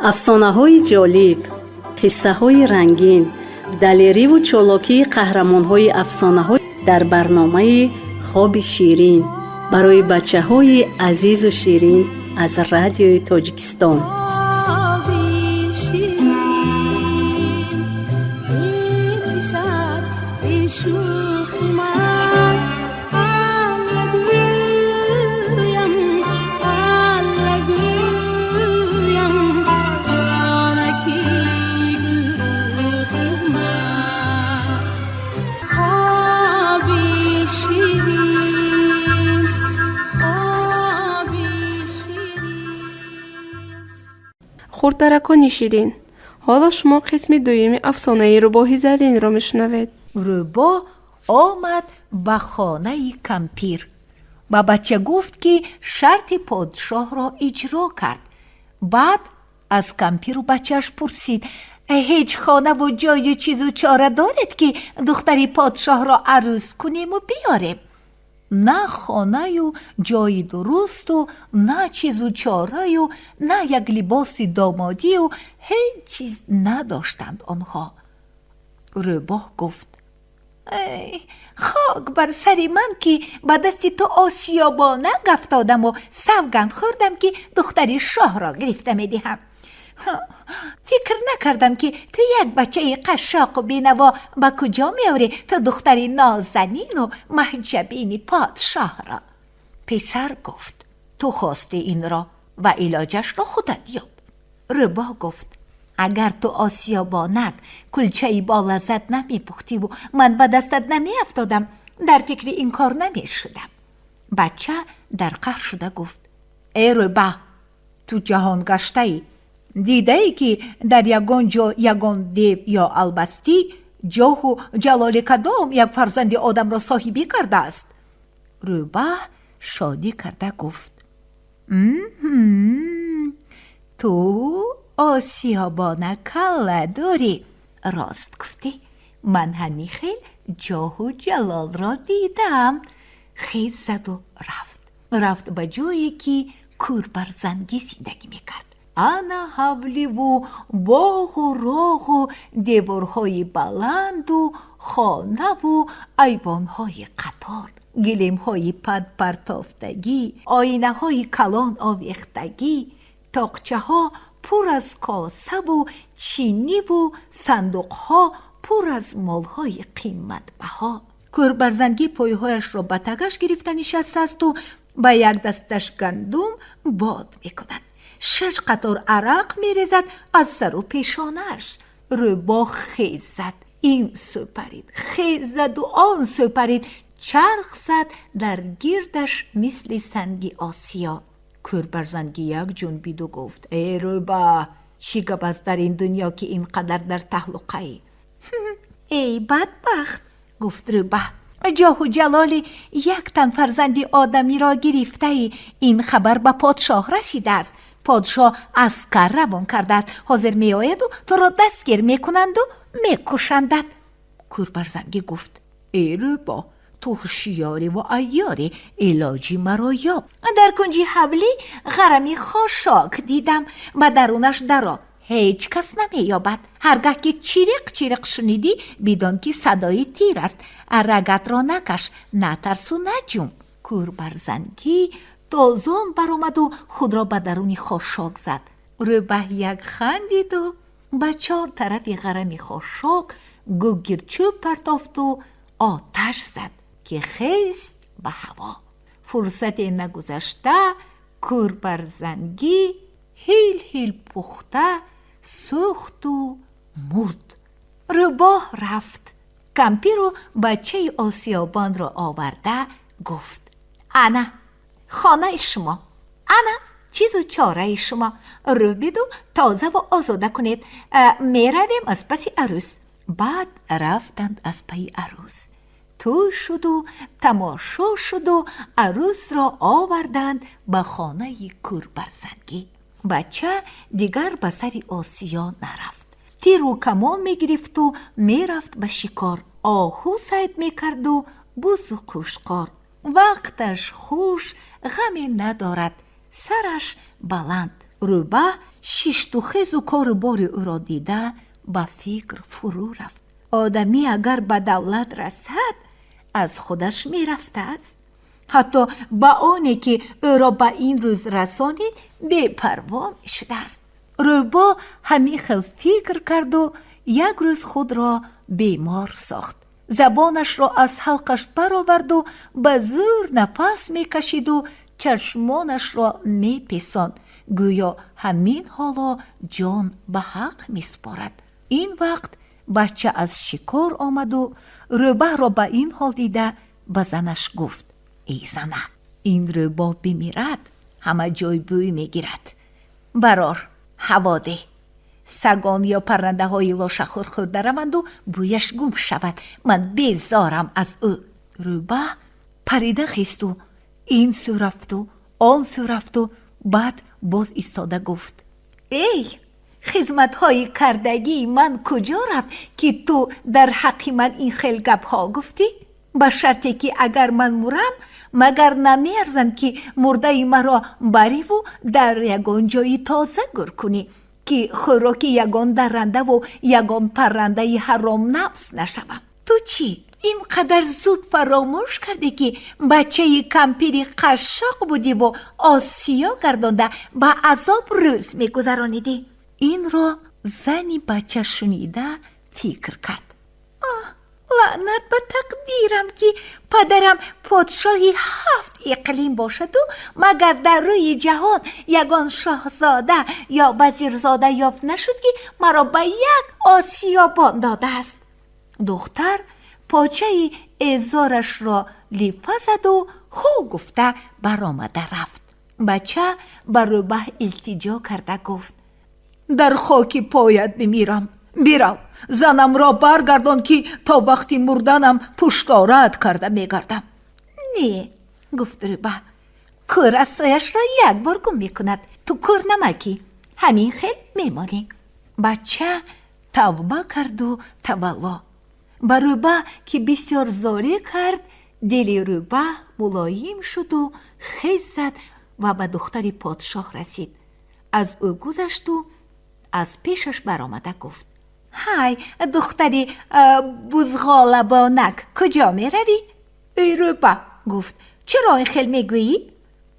افسانه‌های جالب، قصه‌های رنگین، دلیری و چالاکی قهرمان‌های افسانه‌ها در برنامه خواب شیرین برای بچه‌های عزیز و شیرین از رادیوی تاجیکستان. хурдтаракони ширин, ҳоло шумо қисми дуюми афсонаи рӯбоҳи заринро мешунавед. рӯбоҳ омад ба хонаи кампир. ба бача гуфт ки шарти подшоҳро иҷро кард. баъд аз кампиру бачааш пурсид: ҳеҷ хонаву ҷою чизу чора доред ки духтари подшоҳро арӯз кунему биёрем? на хонаю ҷои дурусту, на чизу чораю, на як либоси домодию ҳеҷ чиз надоштанд онҳо. рӯбоҳ гуфт: хок бар сари ман ки ба дасти ту осиёбонак афтодаму савганд хӯрдам ки духтари шоҳро гирифта медиҳам. фикр накардам ки ту як бачаи қашшоқу бенаво ба куҷо меорӣ ту духтари нозанину маҳҷабини подшоҳро. писар гуфт: ту хости инро ва илоҷашро худат ёб. рӯбоҳ гуфт: агар ту осиёбонак кулчаи болаззат намепухтиву ман ба дастат намеафтодам, дар фикри ин кор намешудам. бача дар қаҳр шуда гуфт: рӯбаҳ, ту ҷаҳонгаштаӣ. дидаӣ ки дар ягон ҷо ягон дев ё албастӣ ҷоҳу ҷалоли кадом як фарзанди одамро соҳибӣ кардааст? рӯбаҳ шодӣ карда гуфт: ту осиёбона калла дорӣ. рост гуфтӣ, ман ҳамин хел ҷоҳу ҷалолро дидам. хез заду рафт ба ҷое ки кӯрбарзангӣ зиндагӣ мекард. ана ҳавливу боғу роғу деворҳои баланду хонаву айвонҳои қатор, гилимҳои падпартофтагӣ, оинаҳои калон овехтагӣ, тоқчаҳо пур аз косаву чиниву сандуқҳо пур аз молҳои қиматбаҳо. кӯрбарзангӣ пойҳояшро ба тагаш гирифта нишастасту ба як дасташ гандум бод мекунад. 6 қатор арақ мерезад аз сару пешонааш. рӯбоҳ хез зад, ин сӯ парид, хез заду он сӯ парид, чарх зад дар гирдаш мисли санги осиё. кӯрбарзангӣ як ҷунбиду гуфт: рӯбаҳ, чӣ гап аст дар ин дунё ки ин қадар дар таҳлуқаӣ? эй бадбахт, гуфт рӯбаҳ, ҷоҳу ҷалоли як тан фарзанди одамиро гирифтаӣ. ин хабар ба подшоҳ расидааст. подшоҳ аскар равон кардааст. ҳозир меояду туро дастгир мекунанду мекушандад. кӯрбарзангӣ гуфт: рӯбоҳ, ту ҳушёриву айёрӣ, илоҷи маро ёб. дар кунҷи ҳавлӣ ғарами хошок дидам. ба дарунаш даро, ҳеҷ кас намеёбад. ҳаргах ки чириқ чириқ шунидӣ, бидон ки садои тир аст. рагатро накаш, натарсу наҷум. кӯрбарзангӣ дозон баромаду худро ба даруни хошок зад. рӯбаҳ як хандиду ба 4 тарафи ғарами хошок гугирчӯб партофту оташ зад ки хест ба ҳаво. фурсате нагузашта кӯрбарзангӣ ҳил пухта сӯхту мурд. рӯбоҳ рафт. кампиру бачаи осиёбонро оварда гуфт: ана хонаи шумо, ана чизу чораи шумо. рӯ биду тозаву озода кунед. меравем аз паси арӯз. баъд рафтанд аз пайи арӯз. тӯй шуду тамошо шуду арӯзро оварданд ба хонаи кӯрбарзангӣ. бача дигар ба сари осиё нарафт. тиру камон мегирифту мерафт ба шикор. оҳу сайд мекарду бузу қушқор. вақташ хуш, ғаме надорад, сараш баланд. рӯбаҳ شیشت و خیز و کار بار او را دیده با فکر فرو رفت. آدمی اگر به دولت رسد از خودش می رفته است. حتی با آنی که او را به این روز رسانید بی پروا می شده است. روباه همی خیل فکر کرد و یک روز خود را بیمار ساخت. زبانش را از حلقش برآورد و به زور نفس می کشید و چشمانش را می پیساند. گویا همین حالا جان به حق می سپارد. این وقت بچه از شکار آمد و روباه را به این حال دیده به زنش گفت: ای زنک، این روباه بمیرد همه جای بوی می گیرد. برار هوا ده، سگان یا پرنده های لاشخور خورده روند و بویش گم شود. من بیزارم از او. روباه پریده خیست و این سو رفت و آن سو رفت و بعد باز ایستاده گفت: ای خدمت‌های کردگی من کجا رفت که تو در حق من این خیل گپ‌ها گفتی؟ به شرطی که اگر من مرم مگر نمیارزم که مرده مرا بری و در یگان جایی تازه گر کنی که خوراک یگان درنده و یگان پرنده حرام نفس نشوم. تو چی؟ اینقدر زود فراموش کردی که بچه کمپیری قشاق بودی و آسیا گردانده با عذاب روز میگذرانیدی؟ این را زنی بچه شنیده فکر کرد. لعنت به تقدیرم که پدرم پادشاهی 7 اقلیم باشد و مگر در روی جهان یگان شاهزاده یا وزیرزاده یافت نشد که مرا به یک آسیابان داده است. دختر پاچه ازارش را لیفه زد و هو گفته برآمده رفت. بچه بر روباه التجا کرده گفت: در خاک پایت بمیرم. بیرو زنم را برگردان که تا وقتی مردنم پشتارت کرده میگردم. نه، گفت روباه، کور از سایش را یک بار گم میکند. تو کور نمکی، همین خیل میمانی. بچه توبه کرد و تولا. با روباه که بسیار زاری کرد، دل روباه ملایم شد و خیز زد و به دختر پادشاه رسید. از او گذشت و از پیشش برآمده گفت: های دختری بزغالبانک، کجا می روی؟ ای روباه، گفت، چرا این خیل می گویی؟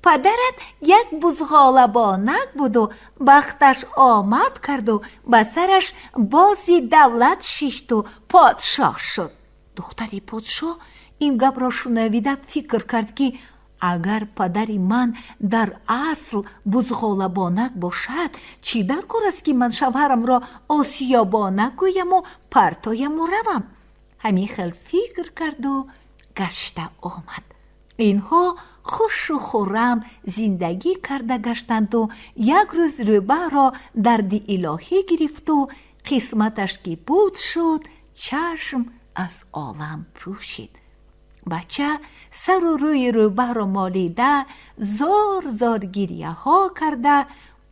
پدرت یک بزغالبانک بود و بختش آمد کرد و به سرش بازی دولت شیشت و پادشاه شد. دختری پادشاه این گپ را شنویده فکر کرد که اگر پدری من در اصل بزغالبانک باشد، چی در کار است که من شوهرم را آسیابانک گویم و پرتایم و روم؟ همین خیل فکر کرد و گشته آمد. اینها خوش و خرم زندگی کرده گشتند و یک روز روباه را درد الهی گرفت و قسمتش که بود شد، چشم از عالم پوشید. بچه سر و روی روباه را مالیده زار زار گریه ها کرده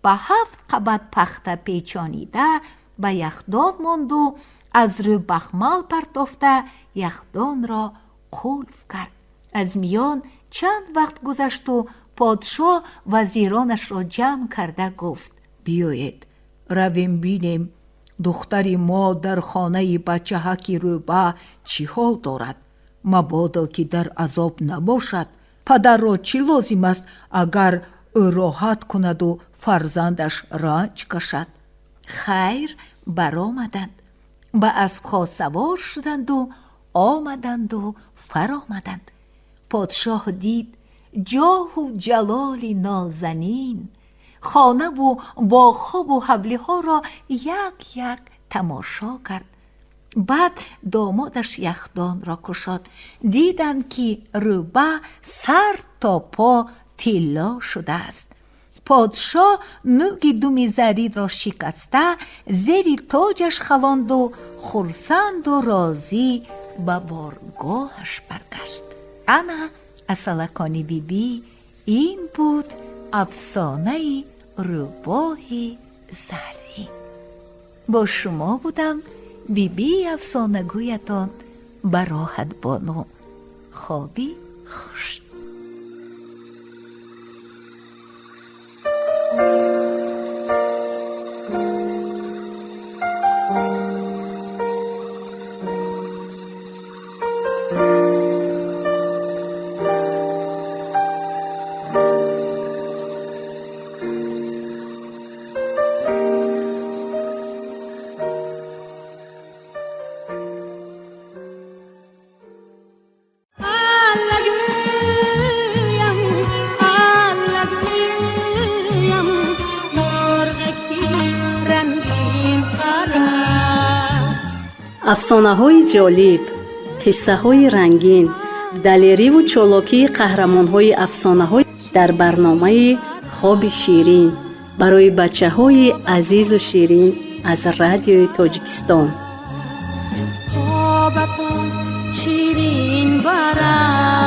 به 7 قبط پخته پیچانیده به یخدان ماند و از رو بخمال پرتافته یخدان را قلف کرد. از میان چند وقت گذشت و پادشاه وزیرانش را جمع کرده گفت: بیایید رویم بینیم دختری ما در خانه بچه حکی روباه چی حال دارد. مبادا که در عذاب نباشد. پدر را چی لازم است اگر او راحت کند و فرزندش رنج کشد؟ خیر، برآمدند. به اسب‌ها سوار شدند و آمدند و فرآمدند. پادشاه دید جاه و جلال نازنین، خانه و باغ‌ها و حولی‌ها را یک یک تماشا کرد. بعد دامادش یخدان را گشاد. دیدند که روباه سر تا پا طلا شده است. پادشاه نوک دم زرید را شکسته زیر تاجش خلاند و خرسند و راضی به بارگاهش برگشت. انا اصلکانی بیبی، این بود افسانه روباه زرین. با شما بودم بیبی افسانه گویتان براحت بانو. خوابی خوش. افسانه‌های جالب، قصه‌های رنگین، دلیری و چالاکی قهرمان‌های افسانه‌های در برنامه خواب شیرین برای بچه‌های عزیز و شیرین از رادیوی تاجیکستان. خوابتون شیرین برم